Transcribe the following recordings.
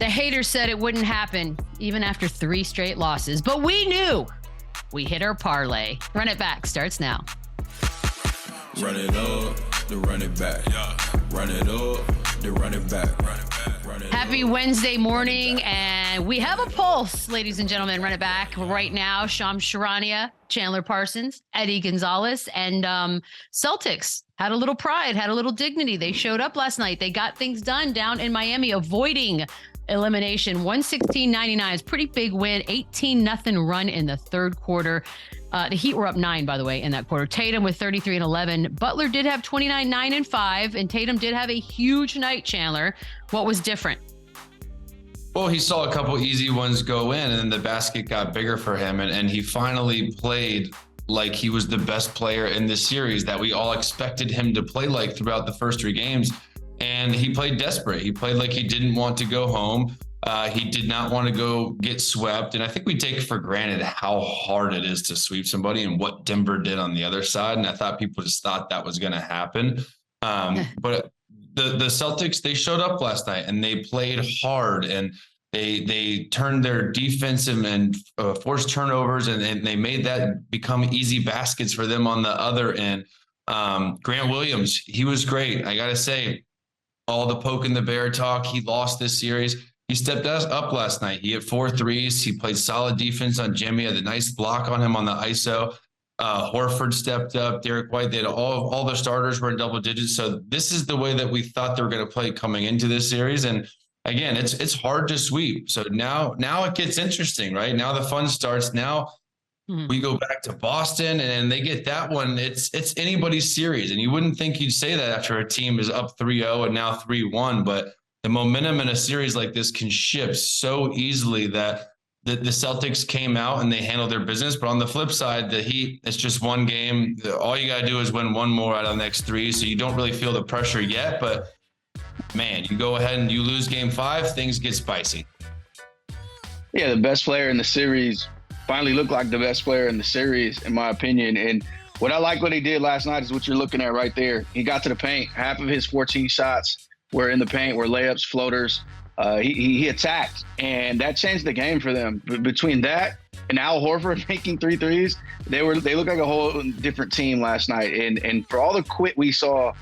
The haters said it wouldn't happen even after 3 straight losses, but we knew. We hit our parlay. Run It Back starts now. Run it up, then run it back. Run it up, then run it back. Happy Wednesday morning, and we have a pulse, ladies and gentlemen. Run It Back right now. Shams Charania, Chandler Parsons, Eddie Gonzalez, and Celtics had a little pride, had a little dignity. They showed up last night. They got things done down in Miami, avoiding elimination. 116-99 is pretty big win. 18-0 run in the third quarter. The Heat were up 9, by the way, in that quarter. Tatum with 33 and 11. Butler did have 29, 9 and 5, and Tatum did have a huge night, Chandler. What was different? Well, he saw a couple easy ones go in, and then the basket got bigger for him, and he finally played like he was the best player in this series that we all expected him to play like throughout the first 3 games. And he played desperate. He played like he didn't want to go home. He did not want to go get swept. And I think we take for granted how hard it is to sweep somebody and what Denver did on the other side. And I thought people just thought that was going to happen. But the Celtics, they showed up last night and they played hard, and they turned their defensive and forced turnovers, and they made that become easy baskets for them on the other end. Grant Williams, he was great. I got to say, all the poke in the bear talk, he lost this series. He stepped up last night. He hit 4 threes. He played solid defense on Jimmy, had a nice block on him on the ISO. Horford stepped up. Derek White, they had all the starters were in double digits. So this is the way that we thought they were going to play coming into this series. And again, it's hard to sweep. So now it gets interesting, right? Now the fun starts. Now we go back to Boston and they get that one. It's anybody's series. And you wouldn't think you'd say that after a team is up 3-0 and now 3-1, but the momentum in a series like this can shift so easily that the Celtics came out and they handled their business. But on the flip side, the Heat, it's just one game. All you got to do is win one more out of the next 3. So you don't really feel the pressure yet, but man, you go ahead and you lose game 5, things get spicy. Yeah, the best player in the series finally looked like the best player in the series, in my opinion. And what I like what he did last night is what you're looking at right there. He got to the paint. Half of his 14 shots were in the paint, were layups, floaters. He attacked, and that changed the game for them. Between that and Al Horford making 3 threes, they looked like a whole different team last night. And for all the quit we saw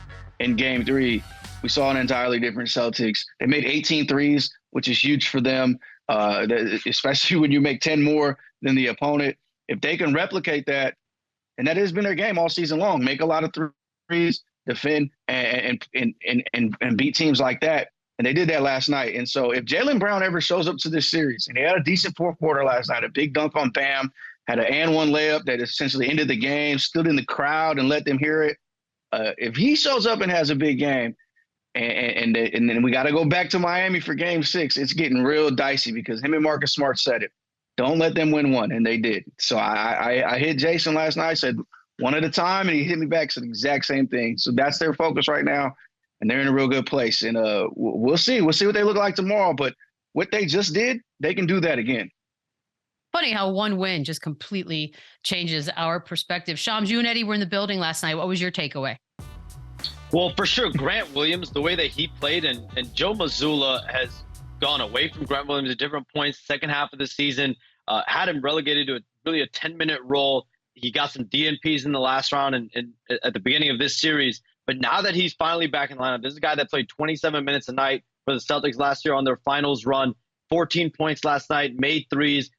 in game 3, we saw an entirely different Celtics. They made 18 threes, which is huge for them, especially when you make 10 more than the opponent. If they can replicate that, and that has been their game all season long, make a lot of threes, defend, and beat teams like that. And they did that last night. And so if Jaylen Brown ever shows up to this series, and he had a decent fourth quarter last night, a big dunk on Bam, had an and one layup that essentially ended the game, stood in the crowd and let them hear it. If he shows up and has a big game, and then we got to go back to Miami for game 6, it's getting real dicey because him and Marcus Smart said it. Don't let them win one, and they did. So I hit Jason last night, said one at a time, and he hit me back, said the exact same thing. So that's their focus right now, and they're in a real good place. And we'll see. We'll see what they look like tomorrow. But what they just did, they can do that again. Funny how one win just completely changes our perspective. Shams, you and Eddie were in the building last night. What was your takeaway? Well, for sure, Grant Williams, the way that he played, and Joe Mazzulla has gone away from Grant Williams at different points, second half of the season, had him relegated to really a 10-minute role. He got some DNPs in the last round and at the beginning of this series. But now that he's finally back in the lineup, this is a guy that played 27 minutes a night for the Celtics last year on their finals run, 14 points last night, made threes,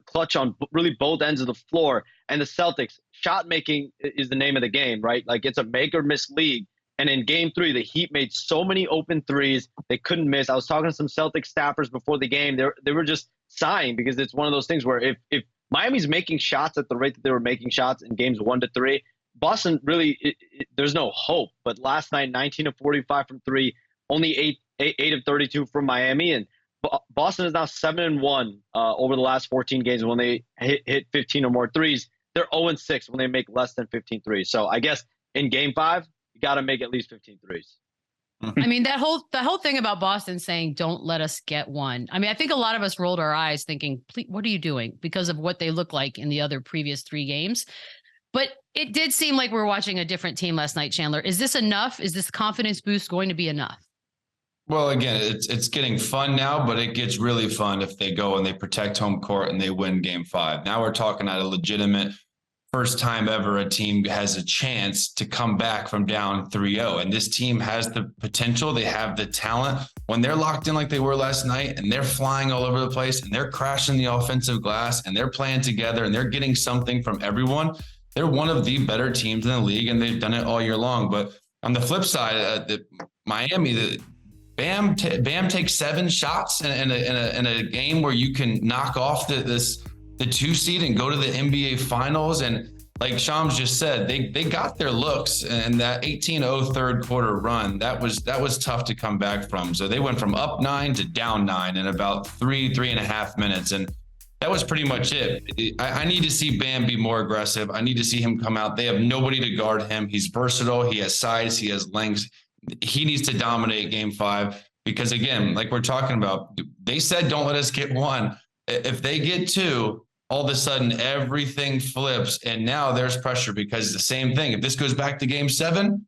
clutch on really both ends of the floor. And the Celtics, shot making is the name of the game, right? Like, it's a make or miss league. And in game 3, the Heat made so many open threes they couldn't miss. I was talking to some Celtics staffers before the game. They were just sighing because it's one of those things where if Miami's making shots at the rate that they were making shots in games 1 to 3, Boston really, there's no hope. But last night, 19 of 45 from 3, only 8 of 32 from Miami. And Boston is now 7-1 over the last 14 games when they hit 15 or more threes. They're 0-6 when they make less than 15 threes. So I guess in game 5, you got to make at least 15 threes. I mean, that whole thing about Boston saying, don't let us get one. I mean, I think a lot of us rolled our eyes thinking, what are you doing? Because of what they look like in the other previous 3 games. But it did seem like we were watching a different team last night, Chandler. Is this enough? Is this confidence boost going to be enough? Well, again, it's getting fun now, but it gets really fun if they go and they protect home court and they win game 5. Now we're talking at a legitimate first time ever a team has a chance to come back from down 3-0. And this team has the potential. They have the talent. When they're locked in like they were last night and they're flying all over the place and they're crashing the offensive glass and they're playing together and they're getting something from everyone, they're one of the better teams in the league, and they've done it all year long. But on the flip side, Bam takes 7 shots in a game where you can knock off the 2 seed and go to the NBA finals. And like Shams just said, they got their looks, and that 18-0 third quarter run, that was tough to come back from. So they went from up 9 to down 9 in about 3.5 minutes. And that was pretty much it. I need to see Bam be more aggressive. I need to see him come out. They have nobody to guard him. He's versatile. He has size. He has length. He needs to dominate game 5 because, again, like we're talking about, they said don't let us get 1. If they get 2, all of a sudden everything flips, and now there's pressure because the same thing. If this goes back to game 7,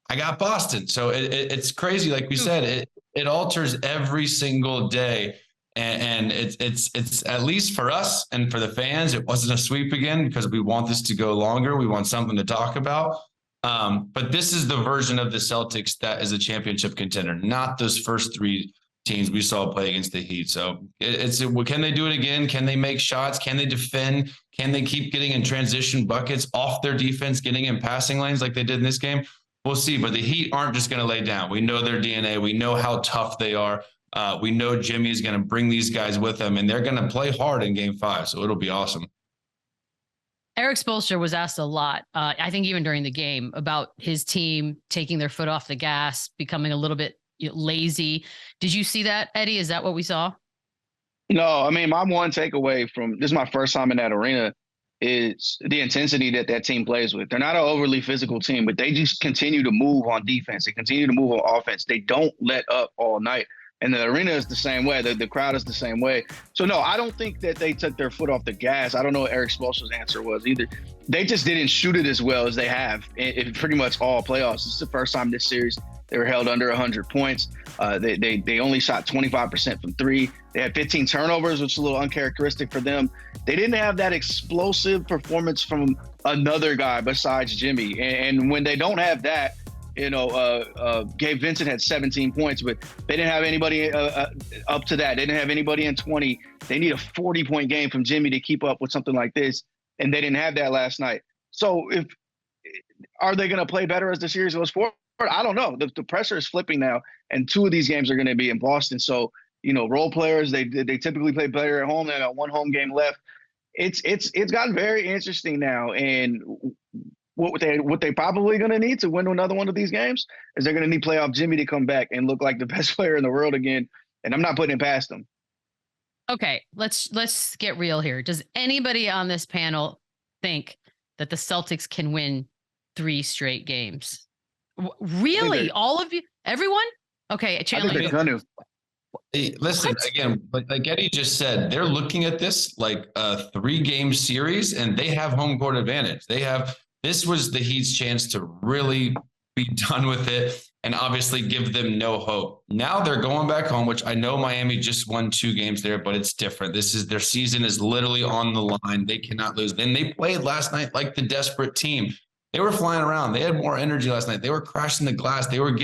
I got Boston. So it's crazy. Like we said, it alters every single day. And it's at least for us and for the fans, it wasn't a sweep again because we want this to go longer. We want something to talk about. But this is the version of the Celtics that is a championship contender, not those first 3 teams we saw play against the Heat. So can they do it again? Can they make shots? Can they defend? Can they keep getting in transition buckets off their defense, getting in passing lanes like they did in this game? We'll see. But the Heat aren't just going to lay down. We know their DNA. We know how tough they are. We know Jimmy is going to bring these guys with him, and they're going to play hard in game 5. So it'll be awesome. Eric Spoelstra was asked a lot, I think even during the game, about his team taking their foot off the gas, becoming a little bit lazy. Did you see that, Eddie? Is that what we saw? No, I mean, my one takeaway from this is my first time in that arena is the intensity that team plays with. They're not an overly physical team, but they just continue to move on defense. They continue to move on offense. They don't let up all night. And the arena is the same way. The crowd is the same way. So, no, I don't think that they took their foot off the gas. I don't know what Eric Spoelstra's answer was either. They just didn't shoot it as well as they have in pretty much all playoffs. This is the first time this series they were held under 100 points. They only shot 25% from 3. They had 15 turnovers, which is a little uncharacteristic for them. They didn't have that explosive performance from another guy besides Jimmy. And when they don't have that, Gabe Vincent had 17 points, but they didn't have anybody up to that. They didn't have anybody in 20. They need a 40-point game from Jimmy to keep up with something like this, and they didn't have that last night. So are they going to play better as the series goes forward? I don't know. The pressure is flipping now, and 2 of these games are going to be in Boston. So, role players, they typically play better at home. They got 1 home game left. It's gotten very interesting now, and what they probably going to need to win another one of these games is they're going to need playoff Jimmy to come back and look like the best player in the world again. And I'm not putting it past them. Okay, let's get real here. Does anybody on this panel think that the Celtics can win 3 straight games? Really? All of you? Everyone? Okay, Chandler. I think they're going to. Hey, listen, again, like Eddie just said, they're looking at this like a 3-game series, and they have home court advantage. This was the Heat's chance to really be done with it and obviously give them no hope. Now they're going back home, which I know Miami just won 2 games there, but it's different. Their season is literally on the line. They cannot lose. Then they played last night like the desperate team. They were flying around. They had more energy last night. They were crashing the glass. They were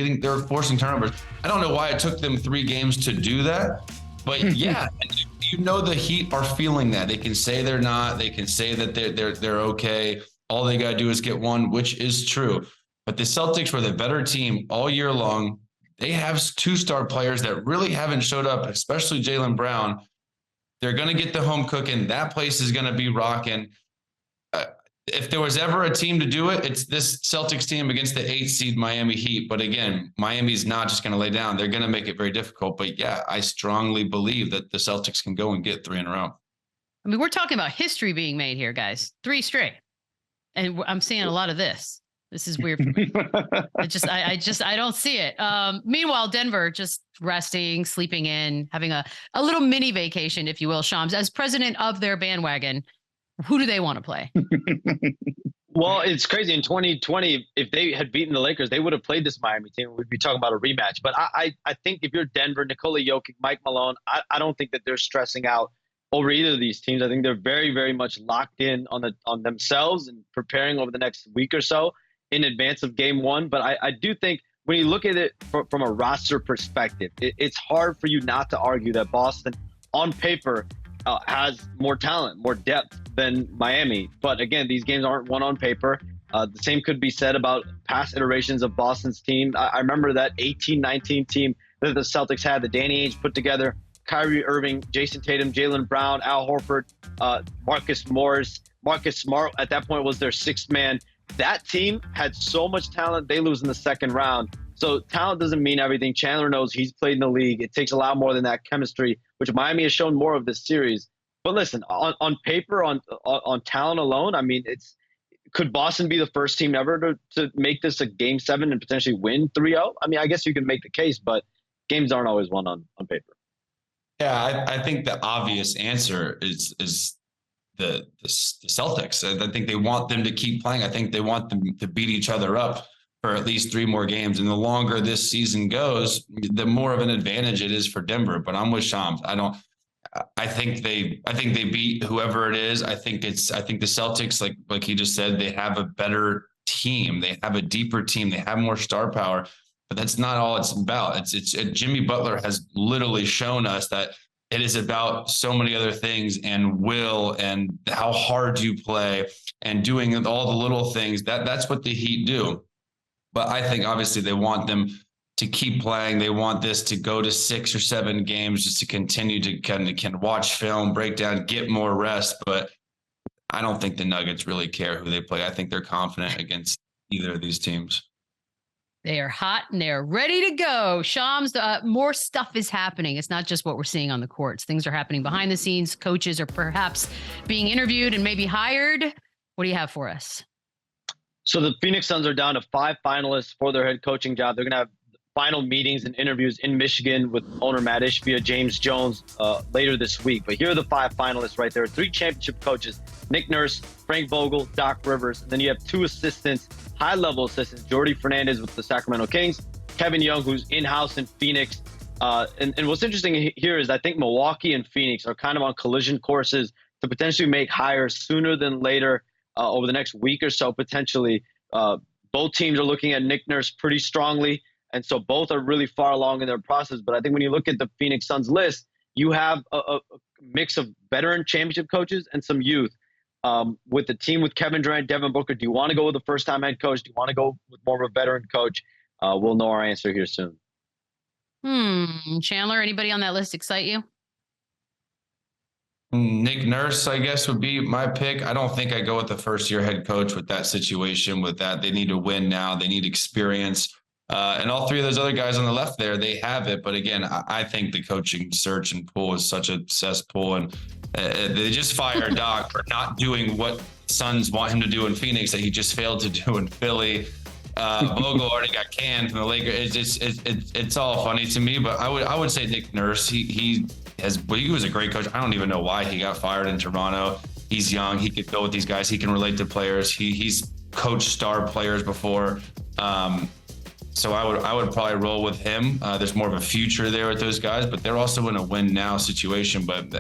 forcing turnovers. I don't know why it took them 3 games to do that, but yeah, the Heat are feeling that. They can say they're not. They can say that they're okay. All they got to do is get 1, which is true. But the Celtics were the better team all year long. They have 2-star players that really haven't showed up, especially Jaylen Brown. They're going to get the home cooking. That place is going to be rocking. If there was ever a team to do it, it's this Celtics team against the 8th seed Miami Heat. But again, Miami's not just going to lay down. They're going to make it very difficult. But yeah, I strongly believe that the Celtics can go and get 3 in a row. I mean, we're talking about history being made here, guys. 3 straight. And I'm seeing a lot of this. This is weird for me. I don't see it. Meanwhile, Denver just resting, sleeping in, having a little mini vacation, if you will. Shams, as president of their bandwagon, who do they want to play? Well, it's crazy. In 2020, if they had beaten the Lakers, they would have played this Miami team. We'd be talking about a rematch. But I think if you're Denver, Nikola Jokic, Mike Malone, I don't think that they're stressing out over either of these teams. I think they're very, very much locked in on themselves and preparing over the next week or so in advance of game one. But I do think when you look at it from a roster perspective, it's hard for you not to argue that Boston, on paper, has more talent, more depth than Miami. But again, these games aren't won on paper. The same could be said about past iterations of Boston's team. I remember that 18-19 team that the Celtics had, that Danny Ainge put together. Kyrie Irving, Jason Tatum, Jaylen Brown, Al Horford, Marcus Morris, Marcus Smart at that point was their sixth man. That team had so much talent, they lose in the second round. So talent doesn't mean everything. Chandler knows he's played in the league. It takes a lot more than that chemistry, which Miami has shown more of this series. But listen, on paper, on talent alone, I mean, could Boston be the first team ever to make this a game 7 and potentially win 3-0? I mean, I guess you can make the case, but games aren't always won on paper. Yeah, I think the obvious answer is the Celtics. I think they want them to keep playing. I think they want them to beat each other up for at least 3 more games. And the longer this season goes, the more of an advantage it is for Denver. But I'm with Shams. I think they beat whoever it is. I think the Celtics, like he just said, they have a better team. They have a deeper team. They have more star power. But that's not all it's about. It's Jimmy Butler has literally shown us that it is about so many other things, and will, and how hard you play, and doing all the little things. That's what the Heat do. But I think obviously they want them to keep playing. They want this to go to 6 or 7 games just to continue to kind of watch film, break down, get more rest. But I don't think the Nuggets really care who they play. I think they're confident against either of these teams. They are hot and they're ready to go. Shams, more stuff is happening. It's not just what we're seeing on the courts. Things are happening behind the scenes. Coaches are perhaps being interviewed and maybe hired. What do you have for us? So the Phoenix Suns are down to 5 finalists for their head coaching job. They're going to have final meetings and interviews in Michigan with owner Matt Ishbia, James Jones later this week. But here are the 5 finalists right there. 3 championship coaches: Nick Nurse, Frank Vogel, Doc Rivers. And then you have 2 assistants, high-level assistants: Jordy Fernandez with the Sacramento Kings, Kevin Young, who's in-house in Phoenix. And what's interesting here is I think Milwaukee and Phoenix are kind of on collision courses to potentially make hires sooner than later over the next week or so, potentially. Both teams are looking at Nick Nurse pretty strongly, and so both are really far along in their process. But I think when you look at the Phoenix Suns list, you have a mix of veteran championship coaches and some youth. With the team with Kevin Durant, Devin Booker, do you want to go with a first-time head coach? Do you want to go with more of a veteran coach? We'll know our answer here soon. Chandler, anybody on that list excite you? Nick Nurse, I guess, would be my pick. I don't think I go with the first-year head coach with that situation. With that, they need to win now. They need experience. And all 3 of those other guys on the left there, they have it. But again, I think the coaching search and pool is such a cesspool. And they just fired Doc for not doing what Suns want him to do in Phoenix that he just failed to do in Philly. Vogel already got canned from the Lakers. It's all funny to me. But I would say Nick Nurse. He was a great coach. I don't even know why he got fired in Toronto. He's young. He could go with these guys. He can relate to players. He's coached star players before. So I would probably roll with him. There's more of a future there with those guys, but they're also in a win now situation. But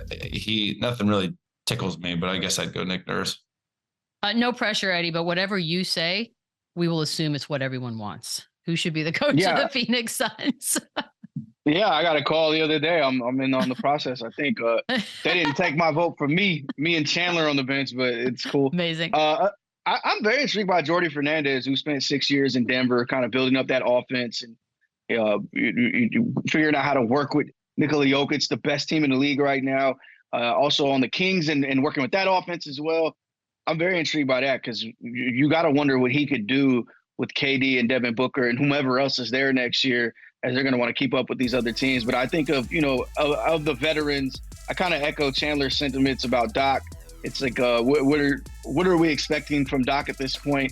nothing really tickles me. But I guess I'd go Nick Nurse. No pressure, Eddie. But whatever you say, we will assume it's what everyone wants. Who should be the coach of the Phoenix Suns? Yeah, I got a call the other day. I'm in on the process. I think they didn't take my vote for me and Chandler on the bench, but it's cool. Amazing. I'm very intrigued by Jordy Fernandez, who spent 6 years in Denver, kind of building up that offense and figuring out how to work with Nikola Jokic, the best team in the league right now. Also on the Kings and working with that offense as well. I'm very intrigued by that because you got to wonder what he could do with KD and Devin Booker and whomever else is there next year, as they're going to want to keep up with these other teams. But I think of the veterans, I kind of echo Chandler's sentiments about Doc. It's like, what are we expecting from Doc at this point?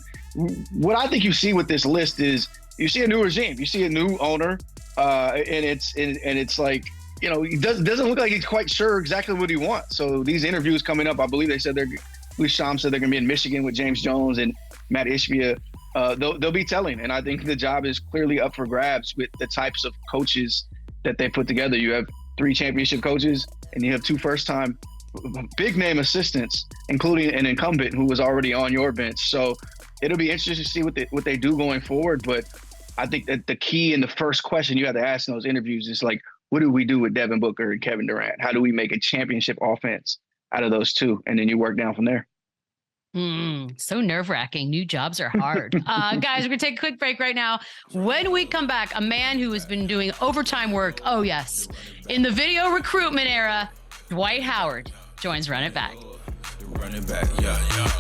What I think you see with this list is you see a new regime, you see a new owner, and it's like, it doesn't look like he's quite sure exactly what he wants. So these interviews coming up, I believe they said they're believe Shams said they're going to be in Michigan with James Jones and Matt Ishbia. They'll be telling. And I think the job is clearly up for grabs with the types of coaches that they put together. You have 3 championship coaches and you have 2 first-time big name assistants, including an incumbent who was already on your bench. So it'll be interesting to see what they do going forward. But I think that the key and the first question you have to ask in those interviews is like, what do we do with Devin Booker and Kevin Durant? How do we make a championship offense out of those 2? And then you work down from there. So nerve-wracking. New jobs are hard. Guys, we're going to take a quick break right now. When we come back, a man who has been doing overtime work, oh yes, in the video recruitment era, Dwight Howard joins Run It Back. Run it back, yeah.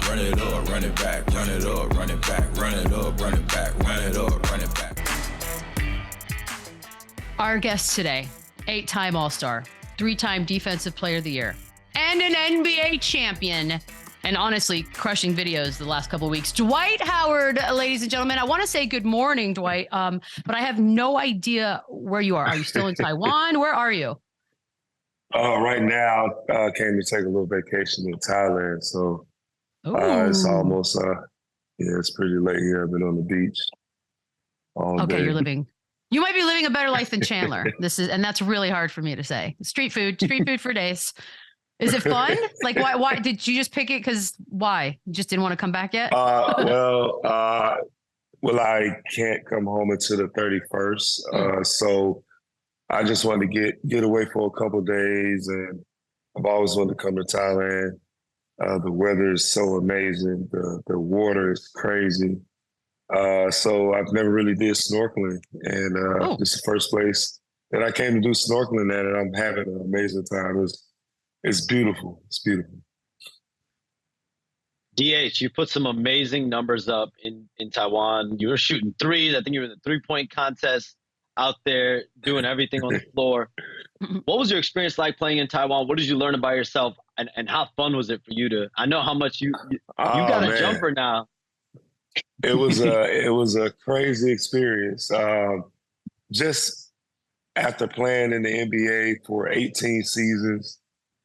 Run it up, run it back, run it up, run it back, run it up, run it back, run it up, run it back. Our guest today, 8-time All-Star, 3-time Defensive Player of the Year, and an NBA champion, and honestly, crushing videos the last couple of weeks. Dwight Howard, ladies and gentlemen. I want to say good morning, Dwight, but I have no idea where you are. Are you still in Taiwan? Where are you? Right now, I came to take a little vacation in Thailand, so it's almost, it's pretty late here. I've been on the beach all day. You might be living a better life than Chandler. And that's really hard for me to say. Street food for days. Is it fun? Like, why did you just pick it? Because why? You just didn't want to come back yet? Well, I can't come home until the 31st, so I just wanted to get away for a couple of days, and I've always wanted to come to Thailand. The weather is so amazing. The water is crazy. So I've never really did snorkeling, and this is the first place that I came to do snorkeling at, and I'm having an amazing time. It's beautiful. It's beautiful. DH, you put some amazing numbers up in Taiwan. You were shooting threes. I think you were in the three-point contest out there doing everything on the floor. What was your experience like playing in Taiwan? What did you learn about yourself, and how fun was it for you to? I know how much you got a jumper now. It was a crazy experience. Just after playing in the NBA for 18 seasons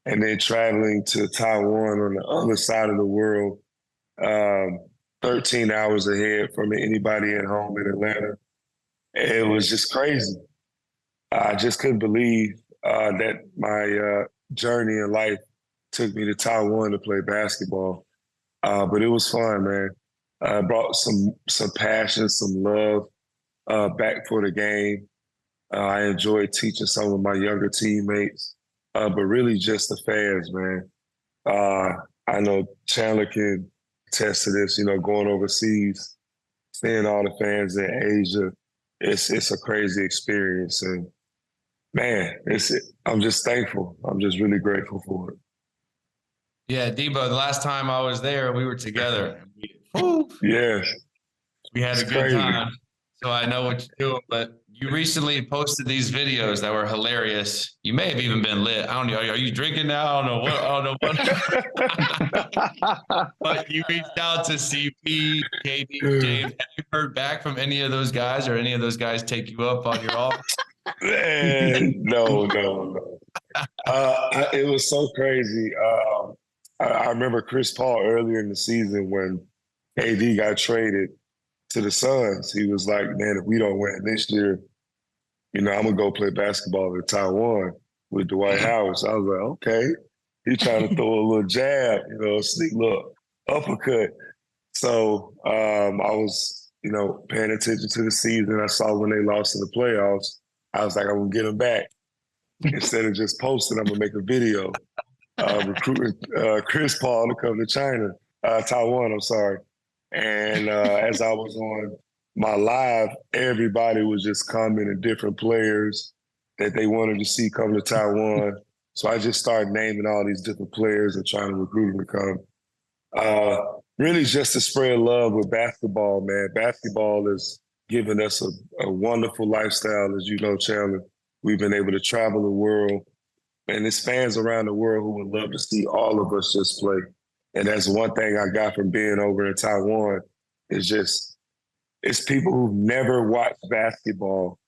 and then traveling to Taiwan on the other side of the world, 13 hours ahead from anybody at home in Atlanta. It was just crazy. I just couldn't believe that my journey in life took me to Taiwan to play basketball. But it was fun, man. I brought some passion, some love back for the game. I enjoyed teaching some of my younger teammates, but really just the fans, man. I know Chandler can attest to this, going overseas, seeing all the fans in Asia. It's a crazy experience, and man, I'm just thankful. I'm just really grateful for it. Yeah, Debo, the last time I was there, we were together. Yes. We had a good time. So I know what you're doing, but you recently posted these videos that were hilarious. You may have even been lit. I don't know. Are you drinking now? I don't know what. But you reached out to CP, KD, James. Have you heard back from any of those guys, or any of those guys take you up on your offer? Man, no. It was so crazy. I remember Chris Paul earlier in the season when KD got traded to the Suns. He was like, man, if we don't win this year, I'm going to go play basketball in Taiwan with Dwight Howard. So I was like, okay. He trying to throw a little jab, sneak little uppercut. So I was, paying attention to the season. I saw when they lost in the playoffs. I was like, I'm going to get them back. Instead of just posting, I'm going to make a video recruiting Chris Paul to come to Taiwan, I'm sorry. And as I was on my live, everybody was just commenting different players that they wanted to see come to Taiwan. So I just started naming all these different players and trying to recruit them to come. Really just to spread love with basketball, man. Basketball has given us a wonderful lifestyle, as you know, Chandler. We've been able to travel the world, and there's fans around the world who would love to see all of us just play. And that's one thing I got from being over in Taiwan is it's people who've never watched basketball.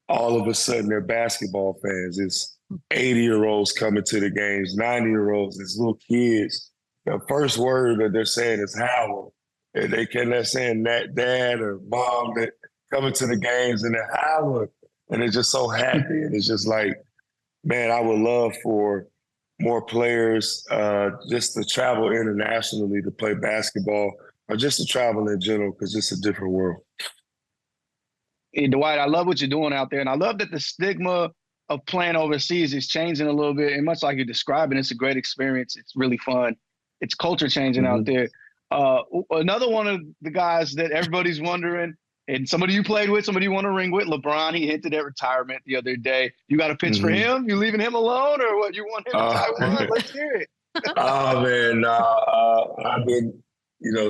All of a sudden, they're basketball fans. It's 80-year-olds coming to the games, 90-year-olds, it's little kids the first word that they're saying is Howard. And they cannot saying that dad or mom that coming to the games and they're Howard. And they're just so happy. And it's just like, man, I would love for more players just to travel internationally to play basketball or just to travel in general because it's a different world. Hey, Dwight, I love what you're doing out there. And I love that the stigma of playing overseas is changing a little bit. And much like you're describing, it's a great experience. It's really fun. It's culture changing out there. Another one of the guys that everybody's wondering, and somebody you played with, somebody you want to ring with, LeBron, he hinted at retirement the other day. You got a pitch for him? You leaving him alone or what? You want him in Taiwan? Let's hear it. Oh, man. I've been,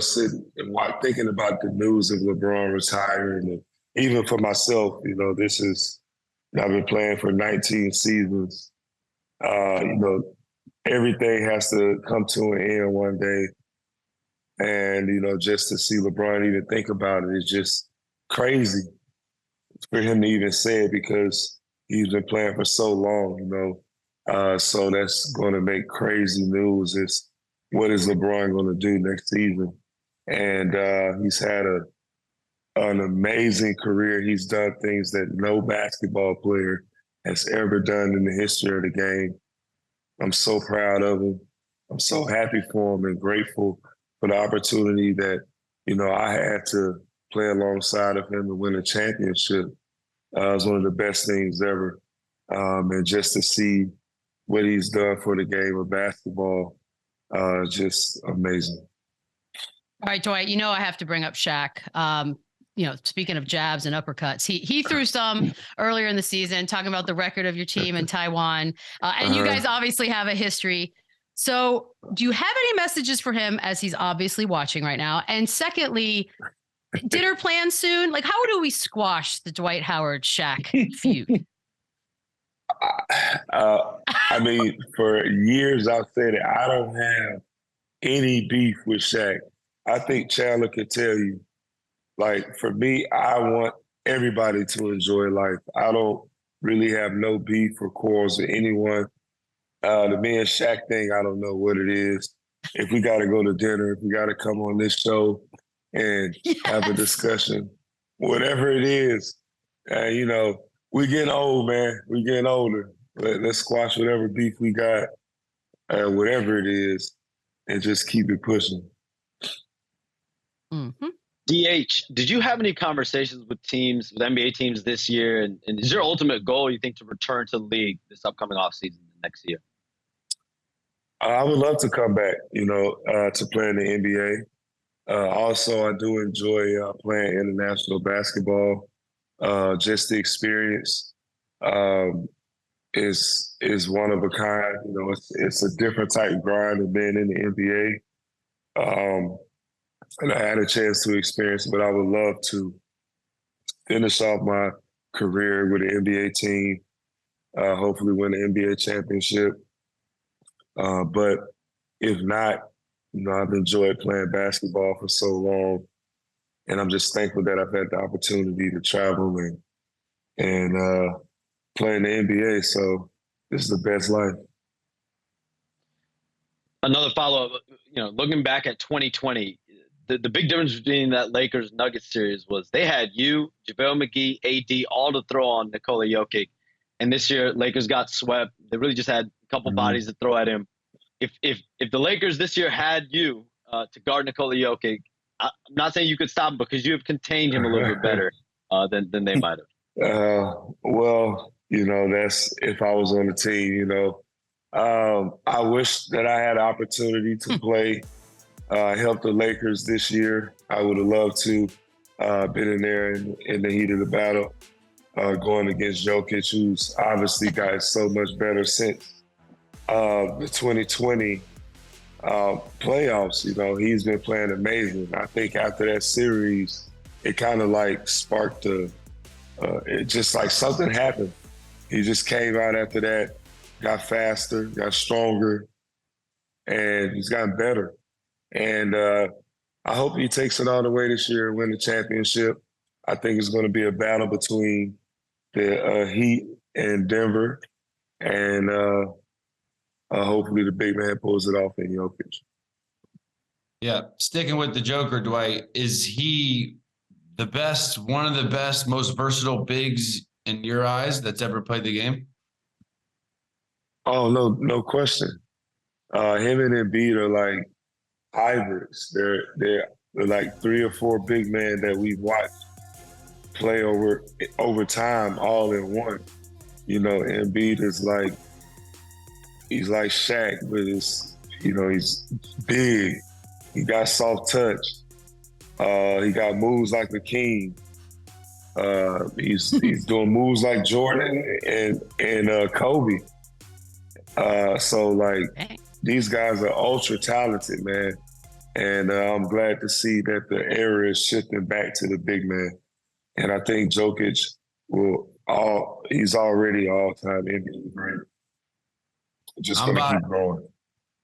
sitting and thinking about the news of LeBron retiring. And even for myself, I've been playing for 19 seasons. Everything has to come to an end one day. And, just to see LeBron even think about it is just crazy for him to even say it because he's been playing for so long, so that's going to make crazy news is what is LeBron going to do next season? And he's had an amazing career. He's done things that no basketball player has ever done in the history of the game. I'm so proud of him. I'm so happy for him and grateful for the opportunity that, I had to play alongside of him and win a championship. It was one of the best things ever. And just to see what he's done for the game of basketball, just amazing. All right, Dwight, I have to bring up Shaq. Speaking of jabs and uppercuts, he threw some earlier in the season talking about the record of your team in Taiwan. And you guys obviously have a history. So do you have any messages for him as he's obviously watching right now? And secondly, dinner plans soon? Like, how do we squash the Dwight Howard Shaq feud? For years I've said it. I don't have any beef with Shaq. I think Chandler could tell you. Like, for me, I want everybody to enjoy life. I don't really have no beef or quarrels with anyone. The me and Shaq thing, I don't know what it is. If we got to go to dinner, if we got to come on this show and have a discussion, whatever it is, we getting old, man. We getting older. Let's squash whatever beef we got, whatever it is, and just keep it pushing. Mm-hmm. DH, did you have any conversations with NBA teams this year? And is your ultimate goal, you think, to return to the league this upcoming offseason next year? I would love to come back, to play in the NBA. Also, I do enjoy playing international basketball. Just the experience is one of a kind. It's a different type of grind than being in the NBA. And I had a chance to experience it, but I would love to finish off my career with an NBA team, hopefully win the NBA championship. But if not, I've enjoyed playing basketball for so long, and I'm just thankful that I've had the opportunity to travel and play in the NBA. So this is the best life. Another follow-up, looking back at 2020, the big difference between that Lakers-Nuggets series was they had you, JaVale McGee, AD, all to throw on Nikola Jokic. And this year, Lakers got swept. They really just had a couple bodies to throw at him. If the Lakers this year had you to guard Nikola Jokic, I'm not saying you could stop him because you have contained him a little bit better than they might have. Well, that's if I was on the team, I wish that I had an opportunity to play, help the Lakers this year. I would have loved to been in there in the heat of the battle, going against Jokic, who's obviously got so much better since the 2020 playoffs. He's been playing amazing. I think after that series, it kind of like sparked it just like something happened. He just came out after that, got faster, got stronger, and he's gotten better. And I hope he takes it all the way this year and win the championship. I think it's going to be a battle between the Heat and Denver. And hopefully the big man pulls it off in Jokic. Yeah. Sticking with the Joker, Dwight, is he the best, one of the best, most versatile bigs in your eyes that's ever played the game? Oh, no question. Him and Embiid are like hybrids. They're like 3 or 4 big men that we've watched play over time, all in one. You know, Embiid is like, he's like Shaq, but he's big. He got soft touch. He got moves like the King. He's doing moves like Jordan and Kobe. So like these guys are ultra talented, man. And I'm glad to see that the era is shifting back to the big man. And I think Jokic he's already all-time NBA great. Just going to keep growing.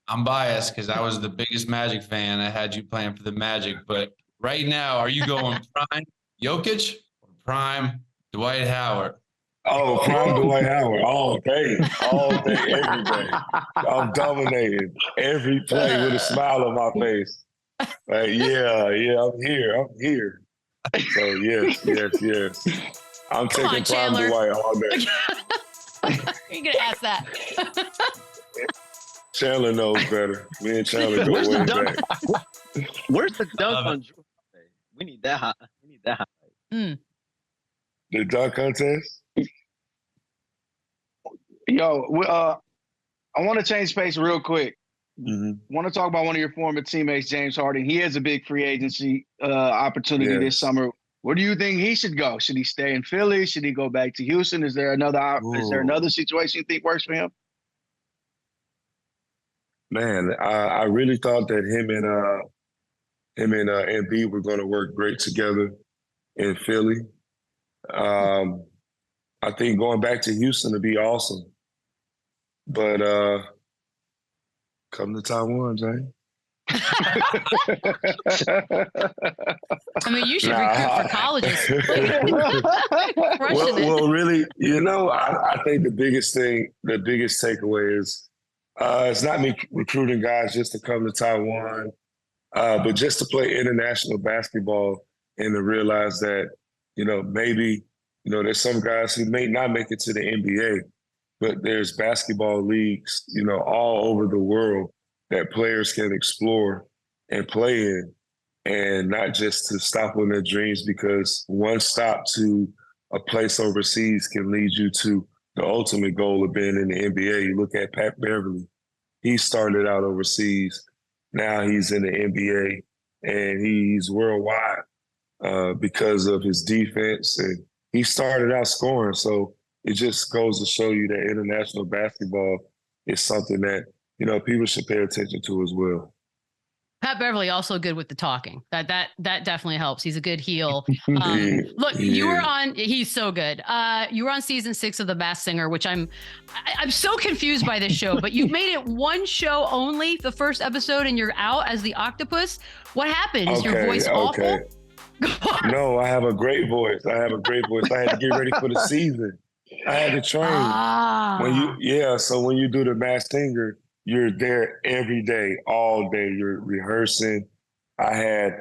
I'm biased because I was the biggest Magic fan. I had you playing for the Magic. But right now, are you going prime Jokic or prime Dwight Howard? Oh, prime Dwight Howard all day, every day. I'm dominating every play with a smile on my face. Like, yeah, I'm here. So yes. I'm taking prime Dwight all day. You're gonna ask that. Chandler knows better. Me and Chandler go way back. Where's the dunk on Jordan? We need that. Mm. The dunk contest? Yo, I want to change pace real quick. Mm-hmm. Want to talk about one of your former teammates, James Harden. He has a big free agency opportunity this summer. Where do you think he should go? Should he stay in Philly? Should he go back to Houston? Is there another situation you think works for him? Man, I really thought that him and Embiid were going to work great together in Philly. I think going back to Houston would be awesome. But come to Taiwan, Jay. I mean, you should recruit for colleges. well, really, I think the biggest takeaway is it's not me recruiting guys just to come to Taiwan, but just to play international basketball and to realize that, maybe, there's some guys who may not make it to the NBA, but there's basketball leagues, all over the world that players can explore and play in, and not just to stop on their dreams, because one stop to a place overseas can lead you to the ultimate goal of being in the NBA. You look at Pat Beverly. He started out overseas. Now he's in the NBA, and he's worldwide because of his defense, and he started out scoring. So it just goes to show you that international basketball is something that, people should pay attention to as well. Pat Beverly also good with the talking. That definitely helps. He's a good heel. Look, you were on. He's so good. You were on season 6 of The Masked Singer, which I'm so confused by this show. But you've made it one show only, the first episode, and you're out as the octopus. What happened? Is your voice awful? No, I have a great voice. I had to get ready for the season. I had to train. So when you do The Masked Singer, you're there every day, all day. You're rehearsing. I had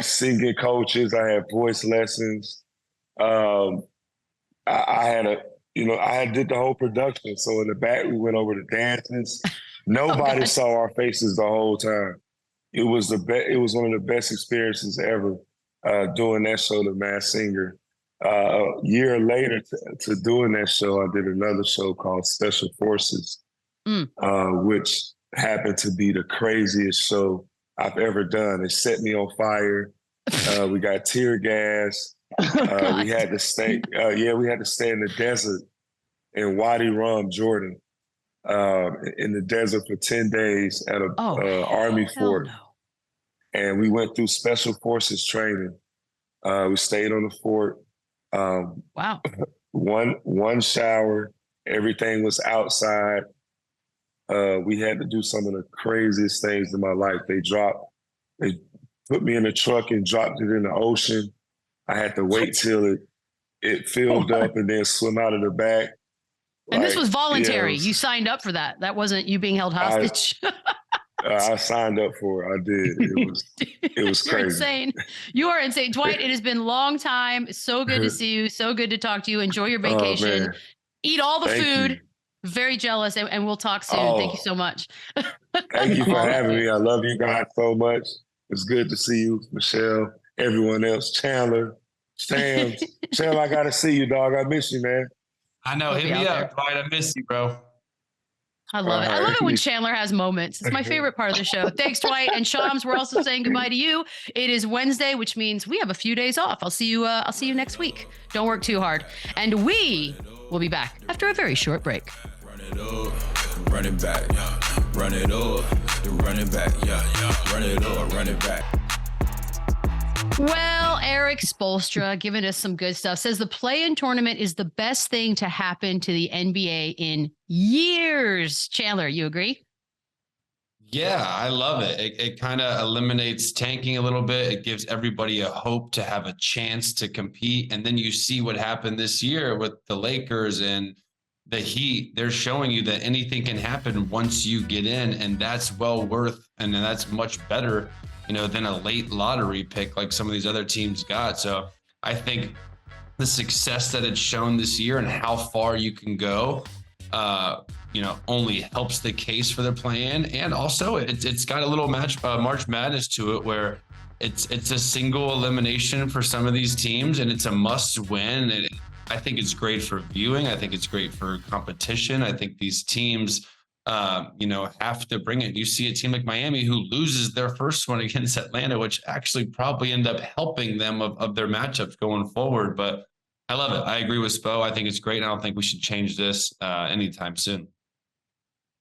singing coaches. I had voice lessons. I did the whole production. So in the back, we went over the dances. Nobody saw our faces the whole time. It was It was one of the best experiences ever doing that show, The Masked Singer. A year later to doing that show, I did another show called Special Forces. Which happened to be the craziest show I've ever done. It set me on fire. We got tear gas. We had to stay. We had to stay in the desert in Wadi Rum, Jordan, in the desert for 10 days at a Army fort. No. And we went through Special Forces training. We stayed on the fort. Wow. One shower. Everything was outside. We had to do some of the craziest things in my life. They put me in a truck and dropped it in the ocean. I had to wait till it filled up and then swim out of the back. And this was voluntary. You signed up for that. That wasn't you being held hostage. I signed up for it. I did. It was You're crazy. insane. You are insane. Dwight, it has been a long time. So good to see you. So good to talk to you. Enjoy your vacation. Man. Eat all the Thank food. you. Very jealous. And we'll talk soon. Oh. Thank you so much. Thank you for having me. I love you guys so much. It's good to see you, Michelle, everyone else, Chandler, Sam. Chandler, I got to see you, dog. I miss you, man. I know. Hit me up, Dwight. I miss you, bro. I love it. I love it when Chandler has moments. It's my favorite part of the show. Thanks, Dwight. And Shams, we're also saying goodbye to you. It is Wednesday, which means we have a few days off. I'll see you next week. Don't work too hard. And we will be back after a very short break. Run it up, run it back, yeah. Run it up, run it back, yeah. Run it up, run it back. Well, Eric Spoelstra giving us some good stuff. Says the play-in tournament is the best thing to happen to the NBA in years. Chandler, you agree? Yeah, I love it. It kind of eliminates tanking a little bit. It gives everybody a hope to have a chance to compete. And then you see what happened this year with the Lakers and the Heat. They're showing you that anything can happen once you get in, and that's well worth, and that's much better, than a late lottery pick like some of these other teams got. So I think the success that it's shown this year and how far you can go, only helps the case for the play-in. And also it's got a little March Madness to it where it's a single elimination for some of these teams, and it's a must win. And I think it's great for viewing. I think it's great for competition. I think these teams, have to bring it. You see a team like Miami who loses their first one against Atlanta, which actually probably end up helping them of their matchups going forward. But I love it. I agree with Spo. I think it's great. I don't think we should change this anytime soon.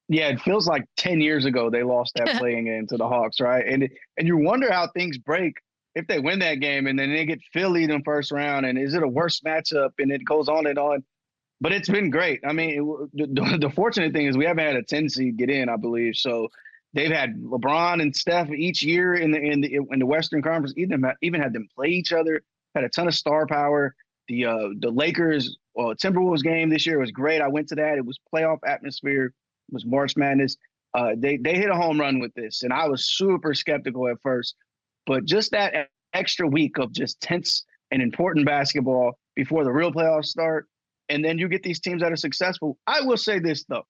Yeah, it feels like 10 years ago they lost that playing game to the Hawks, right? And you wonder how things break if they win that game and then they get Phillied in first round, and is it a worse matchup? And it goes on and on. But it's been great. I mean, the fortunate thing is we haven't had a 10 seed get in, I believe. So they've had LeBron and Steph each year in the Western Conference. Even had them play each other. Had a ton of star power. The Lakers Timberwolves game this year was great. I went to that. It was playoff atmosphere. It was March Madness. They hit a home run with this, and I was super skeptical at first. But just that extra week of just tense and important basketball before the real playoffs start. And then you get these teams that are successful. I will say this, though.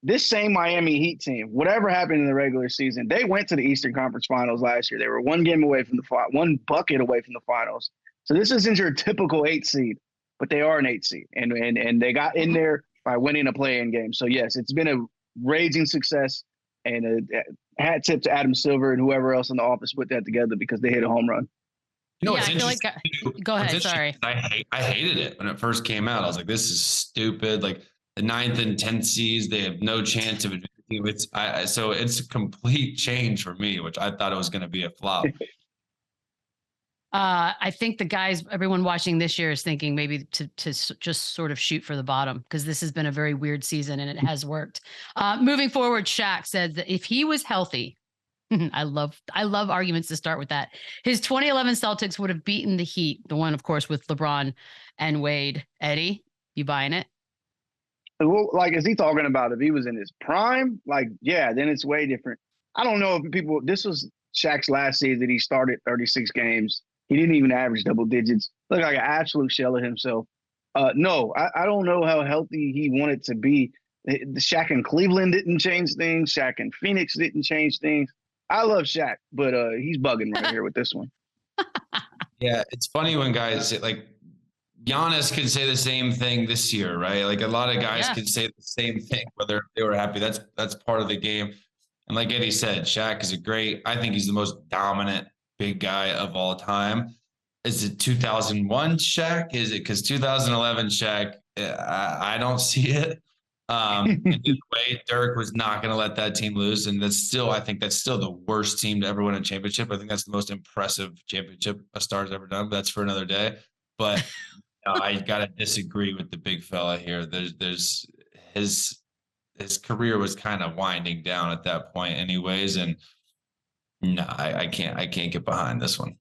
This same Miami Heat team, whatever happened in the regular season, they went to the Eastern Conference Finals last year. They were one bucket away from the finals. So this isn't your typical 8 seed, but they are an 8 seed. And they got in there by winning a play-in game. So, yes, it's been a raging success. And a hat tip to Adam Silver and whoever else in the office put that together because they hit a home run. I feel like go ahead. Sorry. I hated it when it first came out. I was like, this is stupid. Like the 9th and 10th seeds, they have no chance of it. So it's a complete change for me, which I thought it was going to be a flop. I think the guys, everyone watching this year is thinking maybe to just sort of shoot for the bottom because this has been a very weird season and it has worked. Moving forward, Shaq said that if he was healthy, I love arguments to start with that. His 2011 Celtics would have beaten the Heat, the one, of course, with LeBron and Wade. Eddie, you buying it? Well, like, is he talking about if he was in his prime? Like, yeah, then it's way different. I don't know if this was Shaq's last season. He started 36 games. He didn't even average double digits. Looked like an absolute shell of himself. No, I don't know how healthy he wanted to be. The Shaq in Cleveland didn't change things. Shaq in Phoenix didn't change things. I love Shaq, but he's bugging right here with this one. Yeah, it's funny when guys say, like, Giannis could say the same thing this year, right? Like a lot of guys could say the same thing, whether they were happy. That's part of the game. And like Eddie said, Shaq is I think he's the most dominant big guy of all time. Is it 2001 Shaq? Is it because 2011 Shaq? I don't see it. Either way, Dirk was not going to let that team lose, and I think that's still the worst team to ever win a championship. I think that's the most impressive championship a star's ever done. But that's for another day. But I got to disagree with the big fella here. There's his career was kind of winding down at that point, anyways, and no, I can't get behind this one.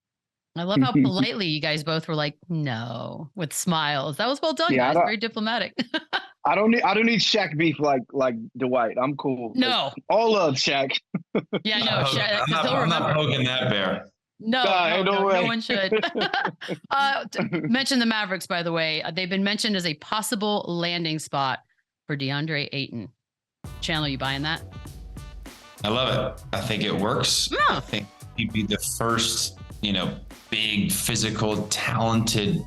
I love how politely you guys both were like, no, with smiles. That was well done, guys. Very diplomatic. I don't need Shaq beef like Dwight. I'm cool. No. All love Shaq. Yeah, I know. I'm not poking that bear. No, Nah, no way. one should. Mention the Mavericks, by the way. They've been mentioned as a possible landing spot for DeAndre Ayton. Chandler, you buying that? I love it. I think it works. Yeah. I think he'd be the first, big, physical, talented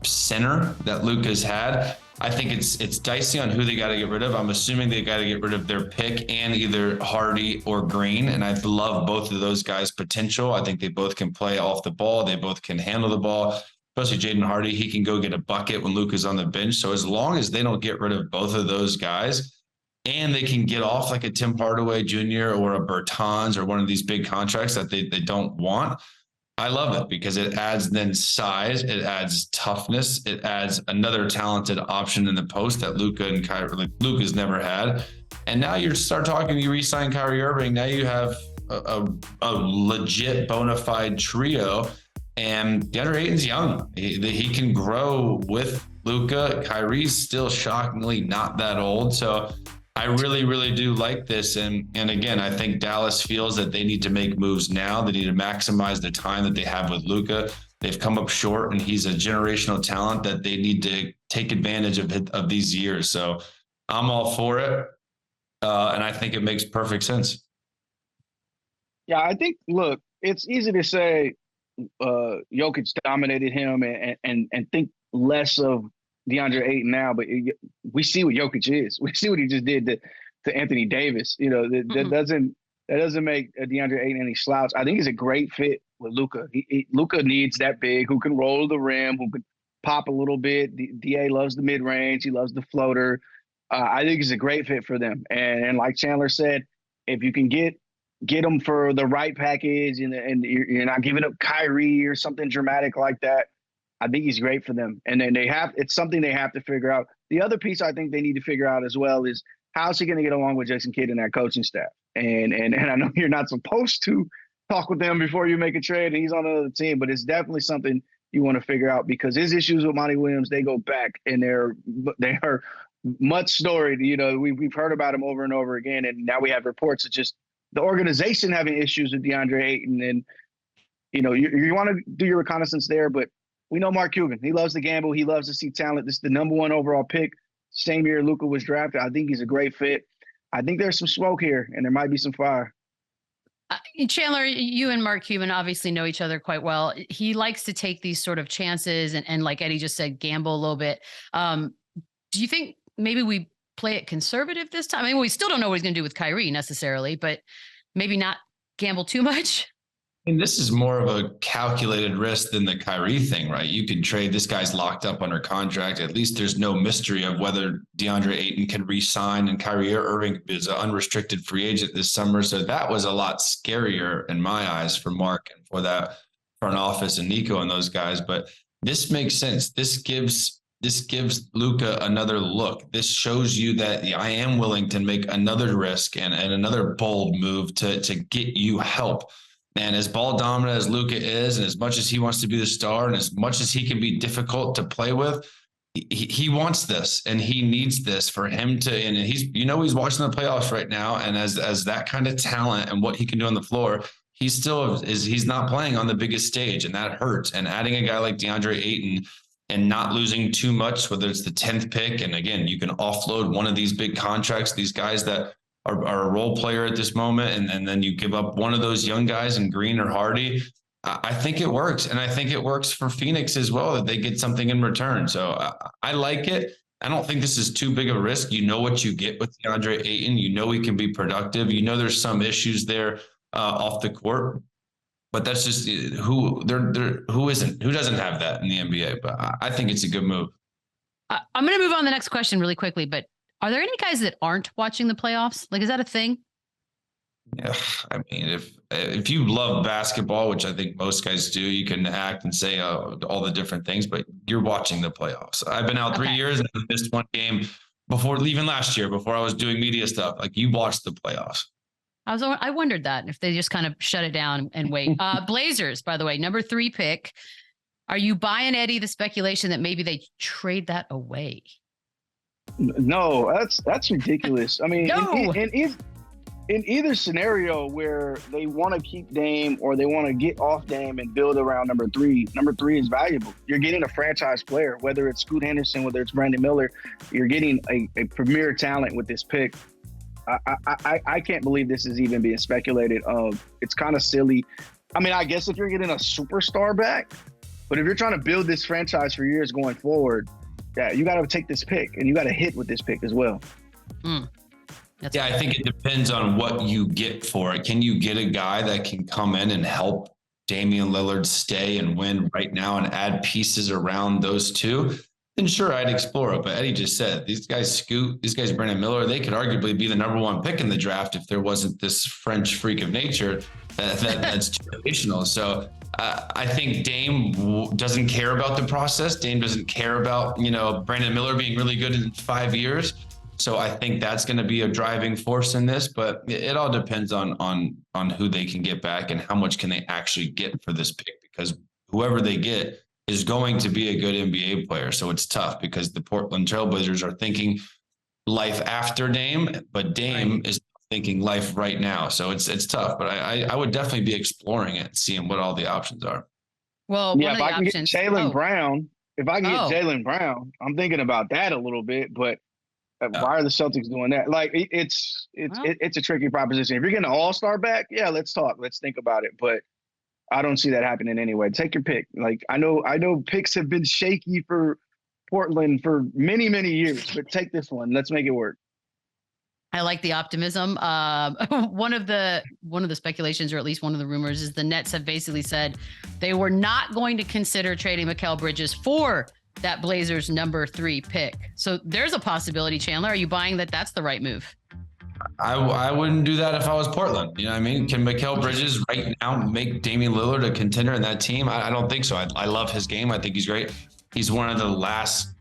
center that Luka's had. I think it's dicey on who they got to get rid of. I'm assuming they got to get rid of their pick and either Hardy or Green. And I love both of those guys' potential. I think they both can play off the ball. They both can handle the ball, especially Jaden Hardy. He can go get a bucket when Luka's on the bench. So as long as they don't get rid of both of those guys and they can get off like a Tim Hardaway Jr. or a Bertans or one of these big contracts that they don't want, I love it because it adds then size, it adds toughness, it adds another talented option in the post that Luka and Kyrie, Luka's never had. And now you start talking, you re-sign Kyrie Irving. Now you have a legit bona fide trio, and DeAndre Ayton's young. He can grow with Luka. Kyrie's still shockingly not that old. So I really, really do like this. And again, I think Dallas feels that they need to make moves now. They need to maximize the time that they have with Luka. They've come up short, and he's a generational talent that they need to take advantage of these years. So I'm all for it. And I think it makes perfect sense. Yeah, I think, look, it's easy to say Jokic dominated him and think less of DeAndre Ayton now, but we see what Jokic is. We see what he just did to Anthony Davis. That doesn't make DeAndre Ayton any slouch. I think he's a great fit with Luka. Luka needs that big who can roll the rim, who can pop a little bit. DA loves the mid range. He loves the floater. I think he's a great fit for them. And like Chandler said, if you can get him for the right package and you're not giving up Kyrie or something dramatic like that, I think he's great for them. And then it's something they have to figure out. The other piece I think they need to figure out as well is how's he going to get along with Jason Kidd and that coaching staff? And I know you're not supposed to talk with them before you make a trade and he's on another team, but it's definitely something you want to figure out because his issues with Monty Williams, they go back and they are much storied. We've heard about him over and over again. And now we have reports of just the organization having issues with DeAndre Ayton. And, you want to do your reconnaissance there, but we know Mark Cuban. He loves to gamble. He loves to see talent. This is the number one overall pick. Same year Luka was drafted. I think he's a great fit. I think there's some smoke here, and there might be some fire. Chandler, you and Mark Cuban obviously know each other quite well. He likes to take these sort of chances and like Eddie just said, gamble a little bit. Do you think maybe we play it conservative this time? I mean, we still don't know what he's going to do with Kyrie necessarily, but maybe not gamble too much. I mean, this is more of a calculated risk than the Kyrie thing, right? You can trade. This guy's locked up under contract. At least there's no mystery of whether DeAndre Ayton can re-sign, and Kyrie Irving is an unrestricted free agent this summer. So that was a lot scarier in my eyes for Mark and for that front office and Nico and those guys. But this makes sense. This gives Luka another look. This shows you that I am willing to make another risk and another bold move to get you help. And as ball dominant as Luka is, and as much as he wants to be the star, and as much as he can be difficult to play with, he wants this and he needs this for him to. And he's watching the playoffs right now, and as that kind of talent and what he can do on the floor, he's not playing on the biggest stage, and that hurts. And adding a guy like DeAndre Ayton and not losing too much, whether it's the 10th pick, and again, you can offload one of these big contracts, these guys that are a role player at this moment, and then you give up one of those young guys in Green or Hardy. I think it works. And I think it works for Phoenix as well, that they get something in return. So I like it. I don't think this is too big of a risk. You know what you get with DeAndre Ayton. You know he can be productive. You know there's some issues there off the court, but that's just who doesn't have that in the NBA. But I think it's a good move. I'm going to move on to the next question really quickly, but are there any guys that aren't watching the playoffs? Like, is that a thing? Yeah, I mean, if you love basketball, which I think most guys do, you can act and say all the different things, but you're watching the playoffs. I've been out 3 years and I missed one game before leaving last year, before I was doing media stuff. Like, you watched the playoffs. I wondered that if they just kind of shut it down and wait. Blazers, by the way, number 3 pick. Are you buying, Eddie, the speculation that maybe they trade that away? No, that's ridiculous. I mean, No. in either scenario where they want to keep Dame or they want to get off Dame and build around number three is valuable. You're getting a franchise player, whether it's Scoot Henderson, whether it's Brandon Miller. You're getting a premier talent with this pick. I can't believe this is even being speculated of. It's kind of silly. I mean, I guess if you're getting a superstar back, but if you're trying to build this franchise for years going forward, yeah, you got to take this pick and you got to hit with this pick as well. Yeah, I think it depends on what you get for it. Can you get a guy that can come in and help Damian Lillard stay and win right now and add pieces around those two? Then sure, I'd explore it. But Eddie just said, these guys Scoot, these guys Brandon Miller, they could arguably be the number one pick in the draft if there wasn't this French freak of nature that's generational. So I think Dame doesn't care about the process. Dame doesn't care about, Brandon Miller being really good in 5 years. So I think that's going to be a driving force in this, but it all depends on who they can get back and how much can they actually get for this pick, because whoever they get is going to be a good NBA player. So it's tough because the Portland Trailblazers are thinking life after Dame, but Dame is thinking life right now. So it's tough, but I would definitely be exploring it, seeing what all the options are. Well, yeah, if I can get Jaylen Brown, I'm thinking about that a little bit, but why are the Celtics doing that? Like, it's a tricky proposition. If you're getting an all-star back, yeah, let's talk. Let's think about it. But I don't see that happening anyway. Take your pick. Like, I know picks have been shaky for Portland for many, many years, but take this one. Let's make it work. I like the optimism. One of the speculations, or at least one of the rumors, is the Nets have basically said they were not going to consider trading Mikal Bridges for that Blazers number 3 pick. So there's a possibility, Chandler. Are you buying that that's the right move? I wouldn't do that if I was Portland. You know what I mean? Can Mikal Bridges right now make Damian Lillard a contender in that team? I don't think so. I love his game. I think he's great. He's one of the last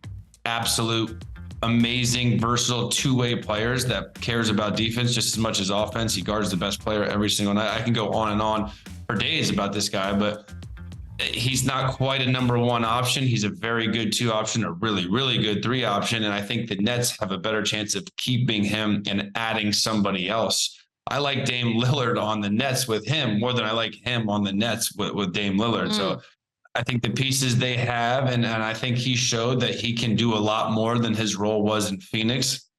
absolute amazing, versatile two-way players that cares about defense just as much as offense. He guards the best player every single night. I can go on and on for days about this guy, but he's not quite a number 1 option. He's a very good 2 option, a really, really good 3 option. And I think the Nets have a better chance of keeping him and adding somebody else. I like Dame Lillard on the Nets with him more than I like him on the Nets with Dame Lillard. So I think the pieces they have, and I think he showed that he can do a lot more than his role was in Phoenix.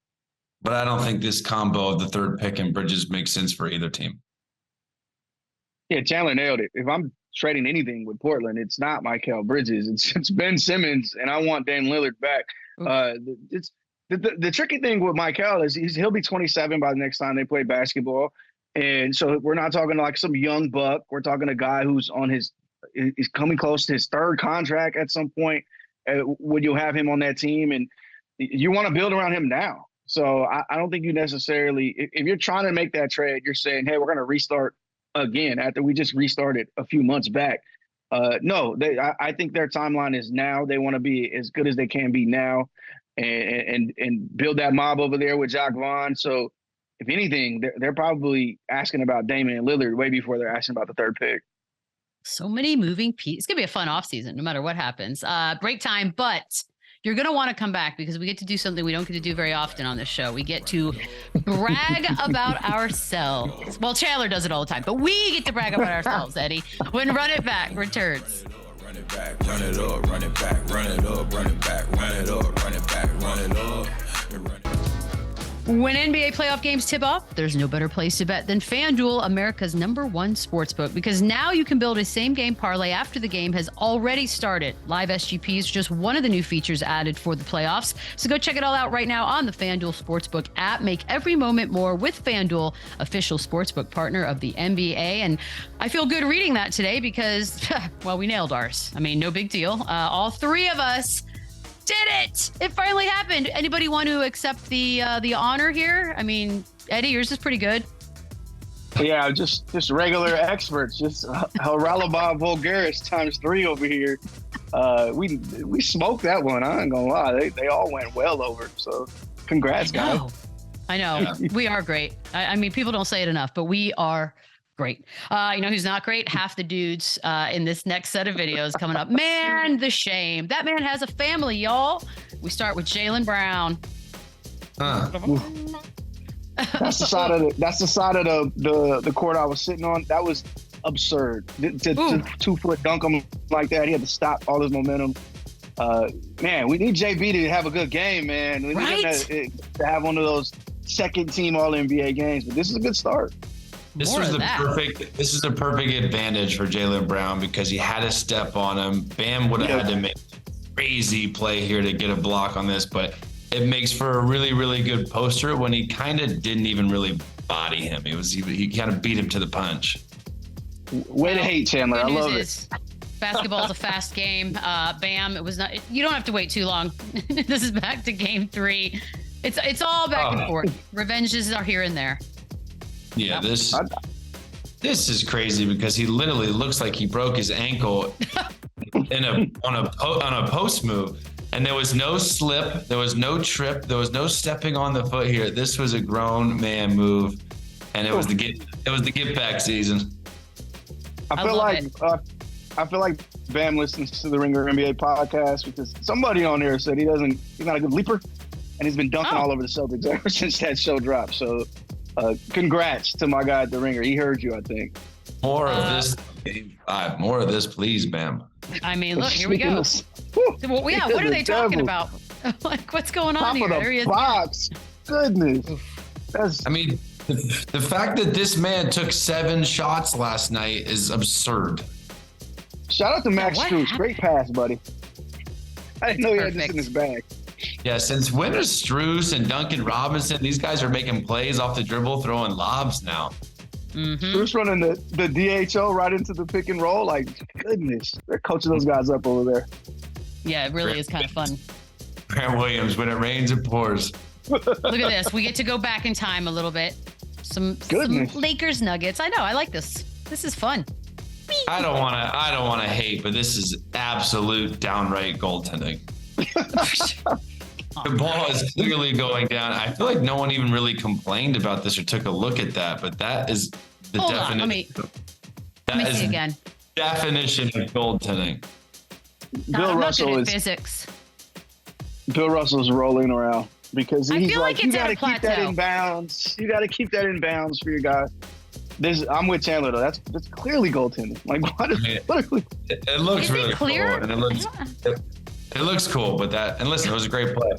But I don't think this combo of the 3rd pick and Bridges makes sense for either team. Yeah, Chandler nailed it. If I'm trading anything with Portland, it's not Mikal Bridges. It's Ben Simmons, and I want Dame Lillard back. It's the tricky thing with Mikal is he'll be 27 by the next time they play basketball, and so we're not talking like some young buck. We're talking a guy who's he's coming close to his 3rd contract at some point. When you'll have him on that team, and you want to build around him now. So I don't think you necessarily, if you're trying to make that trade, you're saying, hey, we're going to restart again after we just restarted a few months back. No, I think their timeline is now. They want to be as good as they can be now and build that mob over there with Jacques Vaughn. So if anything, they're probably asking about Damian Lillard way before they're asking about the 3rd pick. So many moving pieces. It's going to be a fun offseason, no matter what happens. Break time, but you're going to want to come back because we get to do something we don't get to do very often on this show. We get to brag about ourselves. Well, Chandler does it all the time, but we get to brag about ourselves, Eddie, when Run It Back returns. Run it back, run it up, run it back, run it up, run it back, run it up, run it back, run it up, and run it. When NBA playoff games tip off, there's no better place to bet than FanDuel, America's #1 sportsbook, because now you can build a same-game parlay after the game has already started. Live SGP is just one of the new features added for the playoffs, so go check it all out right now on the FanDuel Sportsbook app. Make every moment more with FanDuel, official sportsbook partner of the NBA. And I feel good reading that today because, well, we nailed ours. I mean, no big deal. All 3 of us did it. It finally happened. Anybody want to accept the honor here? I mean, Eddie, yours is pretty good. Yeah, just regular experts, just Haralabah Vulgaris ×3 over here. We smoked that one. I ain't gonna lie. They all went well over. So congrats, guys. I know. Yeah. We are great. I mean, people don't say it enough, but we are great. You know who's not great? Half the dudes in this next set of videos coming up. Man, the shame. That man has a family, y'all. We start with Jaylen Brown. That's the side of the court I was sitting on. That was absurd. To 2 foot dunk him like that, he had to stop all his momentum. Man, we need JB to have a good game, man. We need him to have one of those second team All NBA games. But this is a good start. This is a perfect advantage for Jaylen Brown because he had to step on him. Bam would have had to make a crazy play here to get a block on this, but it makes for a really, really good poster when he kind of didn't even really body him. He kind of beat him to the punch. Way to hate, Chandler. I love it. Basketball is a fast game. Bam, it was not. You don't have to wait too long. This is back to game 3. It's all back and forth. Revenges are here and there. Yeah, this is crazy because he literally looks like he broke his ankle on a post move, and there was no slip, there was no trip, there was no stepping on the foot here. This was a grown man move, and it was the get back season. I feel like Bam listens to the Ringer NBA podcast because somebody on there said he's not a good leaper, and he's been dunking all over the Celtics ever since that show dropped. So. Congrats to my guy at the Ringer. He heard you, I think. More of this, game 5. More of this, please, Bam. I mean, look, here we go. What are they talking about? Like, what's going on here? Top of the box. Goodness. The fact that this man took 7 shots last night is absurd. Shout out to Max Strus. Great pass, buddy. I didn't know he had this in his bag. Yeah, since when is Strus and Duncan Robinson, these guys are making plays off the dribble, throwing lobs now. Strus running the DHO right into the pick and roll. Like, goodness, they're coaching those guys up over there. Yeah, it really is kind of fun. Grant Williams, when it rains, it pours. Look at this. We get to go back in time a little bit. Some Lakers Nuggets. I know. I like this. This is fun. I don't want to hate, but this is absolute downright goaltending. The ball is clearly going down. I feel like no one even really complained about this or took a look at that, but that is the definition. Let me see again. Definition of goaltending. Bill Russell is physics. Bill Russell's rolling around because he's like you got to keep that in bounds. You got to keep that in bounds for your guy. I'm with Chandler though. That's clearly goaltending. Like it looks really clear, cool, and it looks cool, but listen, it was a great play.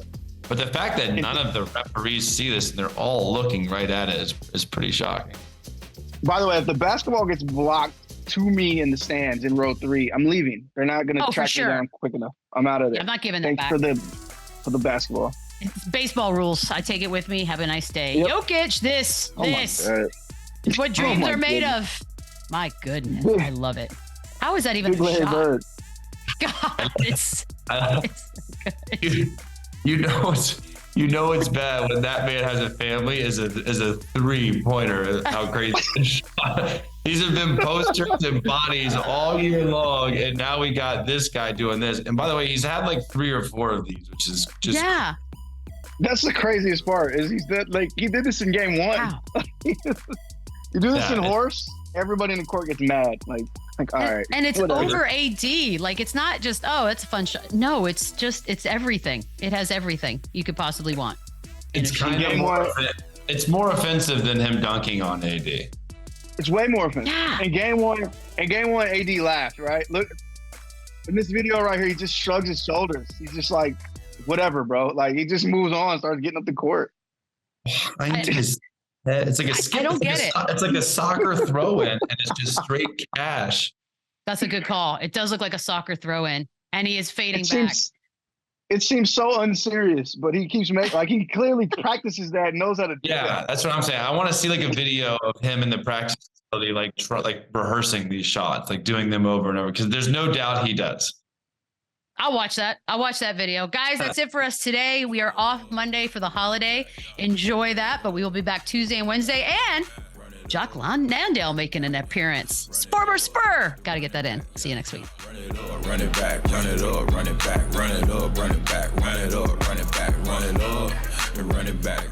But the fact that none of the referees see this and they're all looking right at it is pretty shocking. By the way, if the basketball gets blocked to me in the stands in row 3, I'm leaving. They're not going to track me down quick enough. I'm out of there. Yeah, I'm not giving that back. For the basketball. It's baseball rules. I take it with me. Have a nice day. Yep. Jokic, this. It's what dreams are made of. My goodness. I love it. How is that even a shot? Bird. God, it's you know it's bad when that man has a family is a 3-pointer. How crazy! These have been posters and bodies all year long, and now we got this guy doing this. And by the way, he's had like 3 or 4 of these, which is just That's the craziest part. Is he did this in game 1. Wow. You do this in horse, everybody in the court gets mad. Like all right. And it's over AD. Like, it's not just, it's a fun shot. No, it's everything. It has everything you could possibly want. It's kind of it's more offensive than him dunking on AD. It's way more offensive. Yeah. In game one, AD laughed, right? Look, in this video right here, he just shrugs his shoulders. He's just like, whatever, bro. Like, he just moves on, starts getting up the court. It's like a I don't get it. It's like a soccer throw-in, and it's just straight cash. That's a good call. It does look like a soccer throw-in, and he is fading back. It seems so unserious, but he keeps he clearly practices that and knows how to do that. Yeah, that's what I'm saying. I want to see like a video of him in the practice facility, like rehearsing these shots, like doing them over and over, because there's no doubt he does. I'll watch that video. Guys, that's it for us today. We are off Monday for the holiday. Enjoy that, but we will be back Tuesday and Wednesday. And Jock Landale making an appearance. Spur. Got to get that in. See you next week. Run it back, run it up, run it back, run it up, run it back, run it up, run it back, run it up, and run it back.